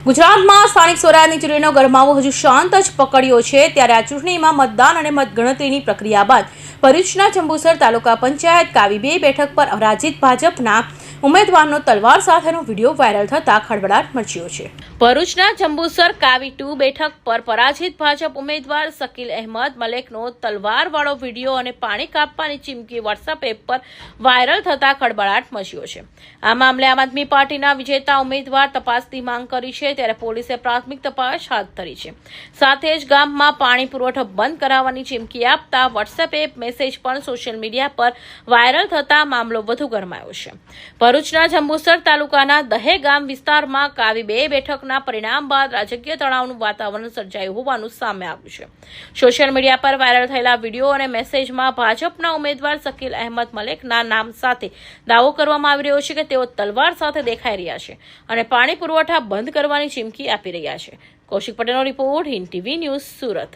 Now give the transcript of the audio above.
ગુજરાતમાં સ્થાનિક સ્વરાજની ચૂંટણીનો ગરમાવો હજુ શાંત જ પકડ્યો છે ત્યારે આ ચૂંટણીમાં મતદાન અને મતગણતરીની પ્રક્રિયા બાદ ભરૂચના જંબુસર તાલુકા પંચાયત કાવી 2 બેઠક પર અરાજીત ભાજપના ઉમેદવારનો તલવાર સાથેનો વિડીયો વાયરલ થતા ખળભળાટ મચ્યો છે। ભરૂચના જંબુસર કાવી 2 બેઠક પર પરાજિત ભાજપ ઉમેદવાર શકીલ અહેમદ મલેકનો તલવારવાળો વિડીયો અને પાણી કાપવાની ચીમકી વોટ્સએપ એપ પર વાયરલ થતા ખળભળાટ મચ્યો છે। આ મામલે આમ આદમી પાર્ટીના વિજેતા ઉમેદવાર તપાસની માંગ કરી છે ત્યારે પોલીસે પ્રાથમિક તપાસ હાથ ધરી છે। સાથે જ ગામમાં પાણી પુરવઠો બંધ કરાવવાની ચીમકી આપતા વોટ્સએપ એપ મેસેજ પણ સોશિયલ મીડિયા પર વાયરલ થતા મામલો વધુ ગરમાયો છે। ભરૂચના જંબુસર તાલુકાના દહે ગામ વિસ્તારમાં કાવી 2 બેઠકના પરિણામ બાદ રાજકીય તણાવનું વાતાવરણ સર્જાયું હોવાનું સામે આવ્યું છે। સોશિયલ મીડિયા પર વાયરલ થયેલા વિડીયો અને મેસેજમાં ભાજપના ઉમેદવાર શકીલ અહેમદ મલેકના નામ સાથે દાવો કરવામાં આવી રહ્યો છે કે તેઓ તલવાર સાથે દેખાઈ રહ્યા છે અને પાણી પુરવઠા બંધ કરવાની ચીમકી આપી રહ્યા છે। કૌશિક પટેલનો report, Hind TV news, Surat.